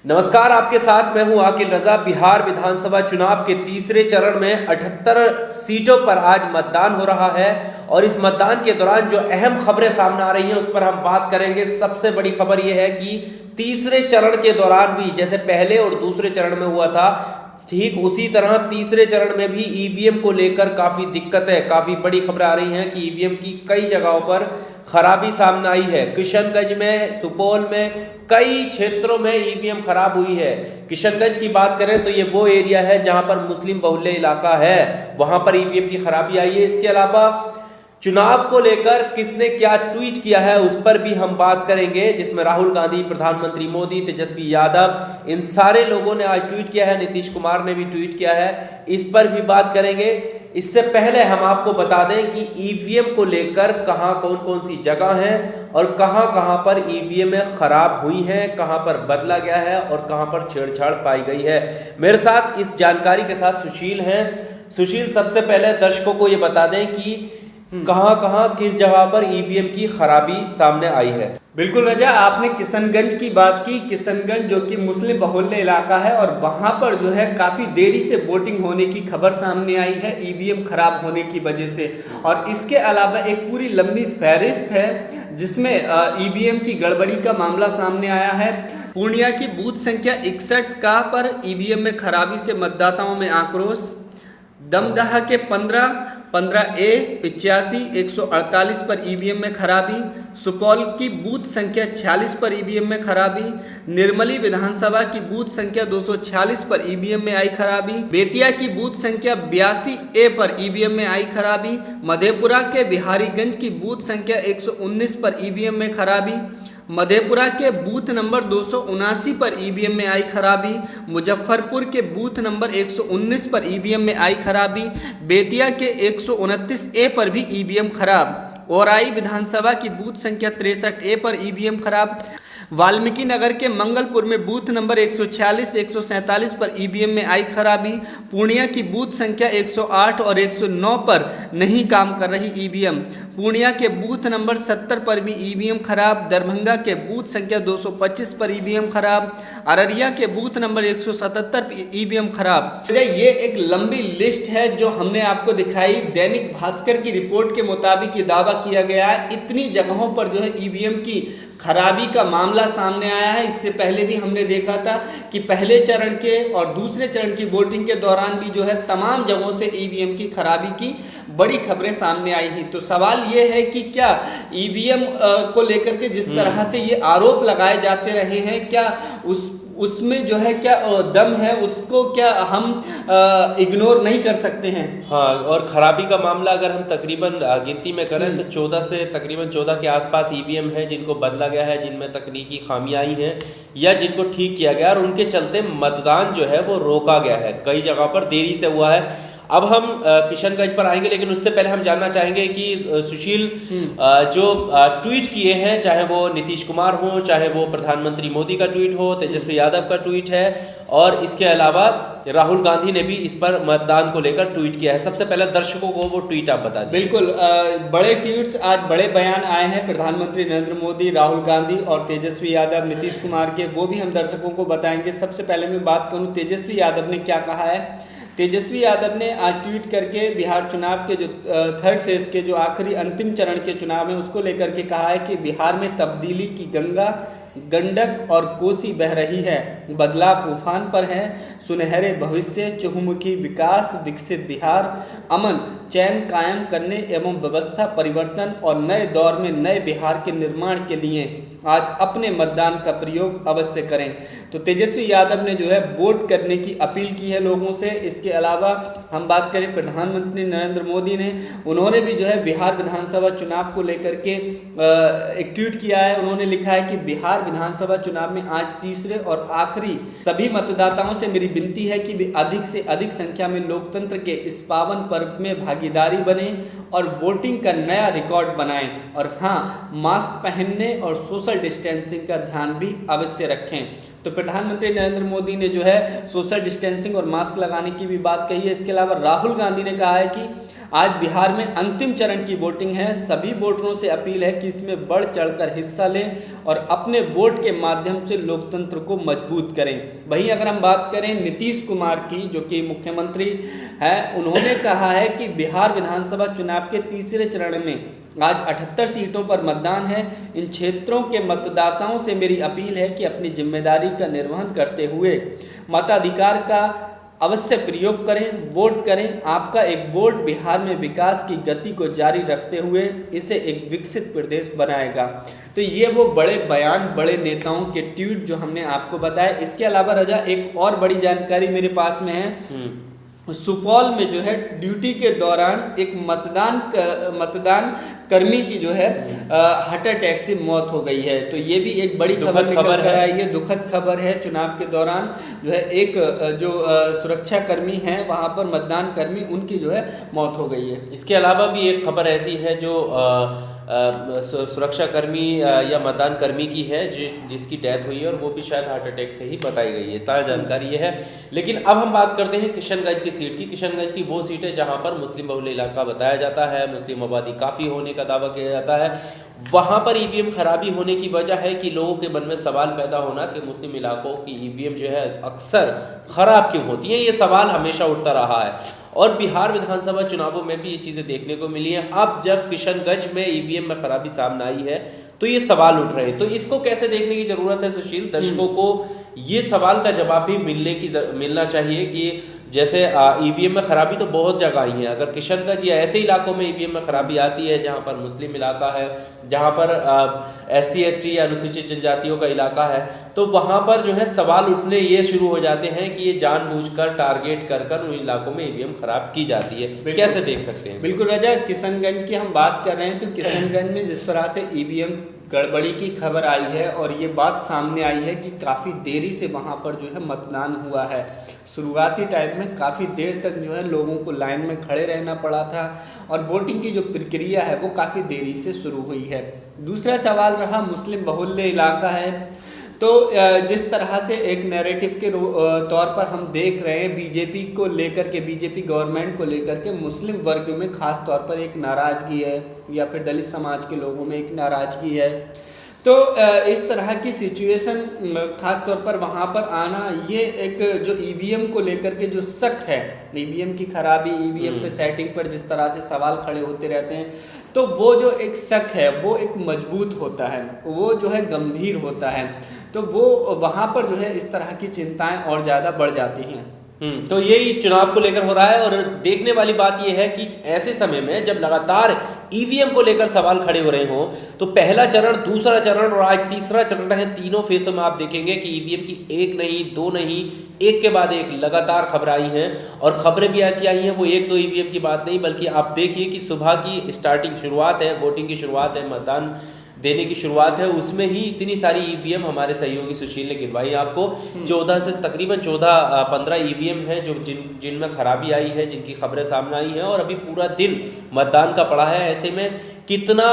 नमस्कार, आपके साथ मैं हूं आकिल रजा। बिहार विधानसभा चुनाव के तीसरे चरण में 78 सीटों पर आज मतदान हो रहा है और इस मतदान के दौरान जो अहम खबरें सामने आ रही हैं उस पर हम बात करेंगे। सबसे बड़ी खबर यह है कि तीसरे चरण के दौरान भी जैसे पहले और दूसरे चरण में हुआ था, ठीक उसी तरह तीसरे चरण में भी ईवीएम को लेकर काफ़ी दिक्कतें, काफ़ी बड़ी खबरें आ रही हैं कि ईवीएम की कई जगहों पर खराबी सामने आई है। किशनगंज में, सुपौल में, कई क्षेत्रों में ईवीएम खराब हुई है। किशनगंज की बात करें तो ये वो एरिया है जहां पर मुस्लिम बहुल्य इलाका है, वहां पर ईवीएम की खराबी आई है। इसके अलावा चुनाव को लेकर किसने क्या ट्वीट किया है उस पर भी हम बात करेंगे, जिसमें राहुल गांधी, प्रधानमंत्री मोदी, तेजस्वी यादव, इन सारे लोगों ने आज ट्वीट किया है। नीतीश कुमार ने भी ट्वीट किया है, इस पर भी बात करेंगे। इससे पहले हम आपको बता दें कि ईवीएम को लेकर कहां कौन कौन सी जगह हैं और कहां कहां पर ईवीएम खराब हुई हैं, कहां पर बदला गया है और कहां पर छेड़छाड़ पाई गई है। मेरे साथ इस जानकारी के साथ सुशील हैं। सुशील, सबसे पहले दर्शकों को ये बता दें कि कहां कहां किस जगह पर ईवीएम की खराबी सामने आई है। बिल्कुल रजा, आपने किशनगंज की बात की। किशनगंज जो कि मुस्लिम बहुल्य इलाका है और वहां पर जो है काफ़ी देरी से वोटिंग होने की खबर सामने आई है ईवीएम खराब होने की वजह से। और इसके अलावा एक पूरी लंबी फहरिस्त है जिसमें ईवीएम की गड़बड़ी का मामला सामने आया है। पूर्णिया की बूथ संख्या 61 का पर ईवीएम में खराबी से मतदाताओं में आक्रोश। दमदहा के 15A 85 148 पर ईवीएम में खराबी। सुपौल की बूथ संख्या 46 पर ईवीएम में खराबी। निर्मली विधानसभा की बूथ संख्या 246 पर ईवीएम में आई खराबी। बेतिया की बूथ संख्या 82A पर ईवीएम में आई खराबी। मधेपुरा के बिहारीगंज की बूथ संख्या 119 पर ईवीएम में खराबी। मधेपुरा के बूथ नंबर 279 पर ईवीएम में आई खराबी। मुजफ्फरपुर के बूथ नंबर 119 पर ईवीएम में आई खराबी। बेतिया के 129A पर भी ईवीएम खराब। औराई विधानसभा की बूथ संख्या 63A पर ईवीएम खराब। वाल्मीकि नगर के मंगलपुर में बूथ नंबर 146 147 पर ईवीएम में आई खराबी। पूर्णिया की बूथ संख्या 108 और 109 पर नहीं काम कर रही ईवीएम। पूर्णिया के बूथ नंबर 70 पर भी ईवीएम खराब। दरभंगा के बूथ संख्या 225 पर ईवीएम खराब। अररिया के बूथ नंबर 177 पर ईवीएम खराब। ये एक लंबी लिस्ट है जो हमने आपको दिखाई। दैनिक भास्कर की रिपोर्ट के मुताबिक ये दावा किया गया है इतनी जगहों पर जो है ईवीएम की खराबी का मामला सामने आया है। इससे पहले भी हमने देखा था कि पहले चरण के और दूसरे चरण की वोटिंग के दौरान भी जो है तमाम जगहों से ईवीएम की खराबी की बड़ी खबरें सामने आई हैं। तो सवाल ये है कि क्या ईवीएम को लेकर के जिस तरह से ये आरोप लगाए जाते रहे हैं, क्या उसमें जो है क्या दम है, उसको क्या हम इग्नोर नहीं कर सकते हैं। हाँ, और खराबी का मामला अगर हम तकरीबन गिनती में करें तो 14 से तकरीबन 14 के आसपास ईवीएम है जिनको बदला गया है, जिनमें तकनीकी खामियां आई हैं या जिनको ठीक किया गया और उनके चलते मतदान जो है वो रोका गया है, कई जगह पर देरी से हुआ है। अब हम किशनगंज पर आएंगे, लेकिन उससे पहले हम जानना चाहेंगे कि सुशील, जो ट्वीट किए हैं, चाहे वो नीतीश कुमार हो, चाहे वो प्रधानमंत्री मोदी का ट्वीट हो, तेजस्वी यादव का ट्वीट है और इसके अलावा राहुल गांधी ने भी इस पर मतदान को लेकर ट्वीट किया है। सबसे पहले दर्शकों को वो ट्वीट आप बता दीजिए। बिल्कुल, बड़े ट्वीट्स, आज बड़े बयान आए हैं प्रधानमंत्री नरेंद्र मोदी, राहुल गांधी और तेजस्वी यादव, नीतीश कुमार के, वो भी हम दर्शकों को बताएंगे। सबसे पहले मैं बात करूं तेजस्वी यादव ने क्या कहा है। तेजस्वी यादव ने आज ट्वीट करके बिहार चुनाव के जो थर्ड फेज के जो आखिरी अंतिम चरण के चुनाव है उसको लेकर के कहा है कि बिहार में तब्दीली की गंगा, गंडक और कोसी बह रही है, बदलाव उफान पर है, सुनहरे भविष्य, चहुमुखी विकास, विकसित बिहार, अमन चैन कायम करने एवं व्यवस्था परिवर्तन और नए दौर में नए बिहार के निर्माण के लिए आज अपने मतदान का प्रयोग अवश्य करें। तो तेजस्वी यादव ने जो है वोट करने की अपील की है लोगों से। इसके अलावा हम बात करें प्रधानमंत्री नरेंद्र मोदी ने, उन्होंने भी जो है बिहार विधानसभा चुनाव को लेकर के एक ट्वीट किया है। उन्होंने लिखा है कि बिहार विधानसभा चुनाव में आज तीसरे और आखिरी सभी मतदाताओं से मेरी विनती है कि वे अधिक से अधिक संख्या में लोकतंत्र के इस पावन पर्व में भागीदारी बने और वोटिंग का नया रिकॉर्ड बनाएं और हाँ, मास्क पहनने और सोशल डिस्टेंसिंग का ध्यान भी अवश्य रखें। तो प्रधानमंत्री नरेंद्र मोदी ने जो है सोशल डिस्टेंसिंग और मास्क लगाने की भी बात कही है। इसके अलावा राहुल गांधी ने कहा है कि आज बिहार में अंतिम चरण की वोटिंग है। सभी वोटरों से अपील है कि इसमें बढ़ चढ़कर हिस्सा लें और अपने वोट के माध्यम से लोकतंत्र को मजबूत करें। वहीं अगर हम बात करें नीतीश कुमार की, जो कि मुख्यमंत्री है, उन्होंने कहा है कि बिहार विधानसभा चुनाव के तीसरे चरण में आज 78 सीटों पर मतदान है। इन क्षेत्रों के मतदाताओं से मेरी अपील है कि अपनी जिम्मेदारी का निर्वहन करते हुए मताधिकार का अवश्य प्रयोग करें, वोट करें। आपका एक वोट बिहार में विकास की गति को जारी रखते हुए इसे एक विकसित प्रदेश बनाएगा। तो ये वो बड़े बयान, बड़े नेताओं के ट्वीट जो हमने आपको बताया। इसके अलावा रजा एक और बड़ी जानकारी मेरे पास में है। सुपौल में जो है ड्यूटी के दौरान एक मतदान कर्मी की जो है हार्ट अटैक से मौत हो गई है। तो ये भी एक बड़ी खबर निकल कर आई है, दुखद खबर है। चुनाव के दौरान जो है एक जो सुरक्षा कर्मी हैं वहाँ पर मतदान कर्मी, उनकी जो है मौत हो गई है। इसके अलावा भी एक खबर ऐसी है जो सुरक्षा कर्मी या मतदान कर्मी की है जिसकी डेथ हुई है, और वो भी शायद हार्ट अटैक से ही बताई गई है। ताज़ा जानकारी ये है। लेकिन अब हम बात करते हैं किशनगंज की सीट की। किशनगंज की वो सीट है जहां पर मुस्लिम बहुल इलाका बताया जाता है, मुस्लिम आबादी काफ़ी होने का दावा किया जाता है। वहां पर ईवीएम खराबी होने की वजह है कि लोगों के मन में सवाल पैदा होना कि मुस्लिम इलाकों की ईवीएम जो है अक्सर खराब क्यों होती है। ये सवाल हमेशा उठता रहा है और बिहार विधानसभा चुनावों में भी ये चीज़ें देखने को मिली हैं। अब जब किशनगंज में ईवीएम में खराबी सामने आई है तो ये सवाल उठ रहे हैं। तो इसको कैसे देखने की जरूरत है सुशील? दर्शकों को ये सवाल का जवाब भी मिलना चाहिए कि जैसे ईवीएम में खराबी तो बहुत जगह आई है। अगर किशनगंज या ऐसे इलाकों में ईवीएम में खराबी आती है जहां पर मुस्लिम इलाका है, जहां पर SC ST या अनुसूचित जनजातियों का इलाका है, तो वहां पर जो है सवाल उठने ये शुरू हो जाते हैं कि ये जानबूझकर टारगेट कर उन इलाकों में ईवीएम खराब की जाती है। कैसे देख सकते हैं? बिल्कुल रजा, किशनगंज की हम बात कर रहे हैं तो किशनगंज में जिस तरह से ईवीएम गड़बड़ी की खबर आई है और ये बात सामने आई है कि काफ़ी देरी से वहाँ पर जो है मतदान हुआ है। शुरुआती टाइम में काफ़ी देर तक जो है लोगों को लाइन में खड़े रहना पड़ा था और वोटिंग की जो प्रक्रिया है वो काफ़ी देरी से शुरू हुई है। दूसरा सवाल रहा मुस्लिम बहुल्य इलाका है। तो जिस तरह से एक नैरेटिव के तौर पर हम देख रहे हैं बीजेपी को लेकर के, बीजेपी गवर्नमेंट को लेकर के मुस्लिम वर्ग में खास तौर पर एक नाराज़गी है या फिर दलित समाज के लोगों में एक नाराज़गी है। तो इस तरह की सिचुएशन खास तौर पर वहाँ पर आना, ये एक जो ईवीएम को लेकर के जो शक है, ईवीएम की खराबी, ईवीएम पे सेटिंग पर जिस तरह से सवाल खड़े होते रहते हैं, तो वो जो एक शक है वो एक मजबूत होता है, वो जो है गंभीर होता है। तो वो वहाँ पर जो है इस तरह की चिंताएं और ज़्यादा बढ़ जाती हैं। तो यही चुनाव को लेकर हो रहा है। और देखने वाली बात यह है कि ऐसे समय में जब लगातार ईवीएम को लेकर सवाल खड़े हो रहे हों, तो पहला चरण, दूसरा चरण और आज तीसरा चरण है, तीनों फेसों में आप देखेंगे कि ईवीएम की एक नहीं, दो नहीं, एक के बाद एक लगातार खबर आई हैं। और खबरें भी ऐसी आई हैं, वो एक दो ईवीएम की बात नहीं, बल्कि आप देखिए कि सुबह की स्टार्टिंग शुरुआत है, वोटिंग की शुरुआत है, मतदान देने की शुरुआत है, उसमें ही इतनी सारी ईवीएम हमारे सहयोगी सुशील ने गिनवाई आपको। 14 से तकरीबन 14-15 ईवीएम है जो जिनमें खराबी आई है, जिनकी खबरें सामने आई हैं। और अभी पूरा दिन मतदान का पड़ा है। ऐसे में कितना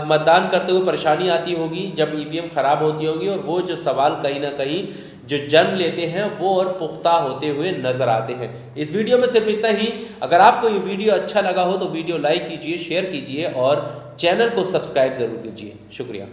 मतदान करते हुए परेशानी आती होगी जब ईवीएम खराब होती होगी, और वो जो सवाल कहीं ना कहीं जो जन्म लेते हैं वो और पुख्ता होते हुए नजर आते हैं। इस वीडियो में सिर्फ इतना ही। अगर आपको ये वीडियो अच्छा लगा हो तो वीडियो लाइक कीजिए, शेयर कीजिए और चैनल को सब्सक्राइब जरूर कीजिए। शुक्रिया।